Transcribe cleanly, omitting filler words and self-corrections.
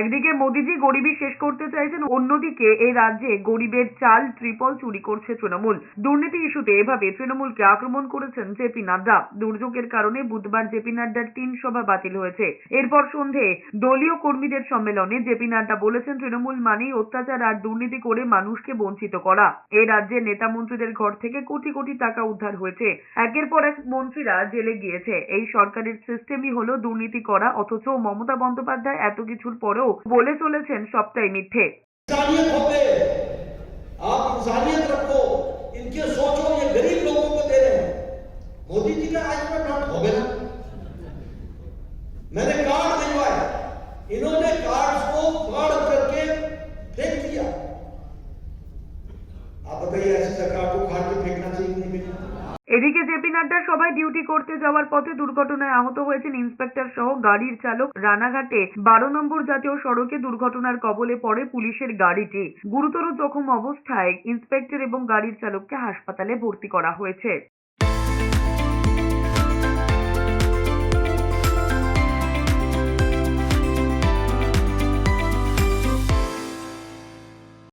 একদিকে মোদিজি গরিবি শেষ করতে চাইছেন, অন্যদিকে এই রাজ্যে গরিবের চাল ট্রিপল চুরি করছে তৃণমূল। দুর্নীতি ইস্যুতে এভাবে তৃণমূলকে আক্রমণ করেছেন জেপি নাড্ডা। দুর্যোগের কারণে বুধবার জেপি নাড্ডার 3 সভা বাতিল হয়েছে। এরপর সন্ধে দলীয় কর্মীদের সম্মেলনে জেপি নাড্ডা বলেছেন, তৃণমূল মানেই অত্যাচার আর দুর্নীতি করে মানুষকে বঞ্চিত করা। এই রাজ্যের নেতা মন্ত্রীদের ঘর থেকে কোটি কোটি টাকা উদ্ধার হয়েছে। একের পর এক মন্ত্রীরা জেলে গিয়েছে। এই সরকারের সিস্টেমই হলো দুর্নীতি করা, অথচ মমতা বন্দ্যোপাধ্যায় এত কিছুর পরেও বলে চলেছেন সবটাই মিথ্যে। आप इंसानियत रखो, इनके सोचो, ये गरीब लोगों को दे रहे हैं। मोदी जी का आज तक नोट हो गया। मैंने कार्ड भिजवाए, इन्होंने कार्ड्स को फाड़ करके फेंक दिया। आप बताइए, ऐसी सरकार को फाड़ के फेंकना चाहिए नहीं? এদিকে জেপি নাড্ডার সভায় ডিউটি করতে যাওয়ার পথে দুর্ঘটনায় আহত হয়েছেন ইন্সপেক্টর সহ গাড়ির চালক। রানাঘাটে 12 নম্বর জাতীয় সড়কে দুর্ঘটনার কবলে পড়ে পুলিশের গাড়িটি। গুরুতর জখম অবস্থায় ইন্সপেক্টর এবং গাড়ির চালককে হাসপাতালে ভর্তি করা হয়েছে।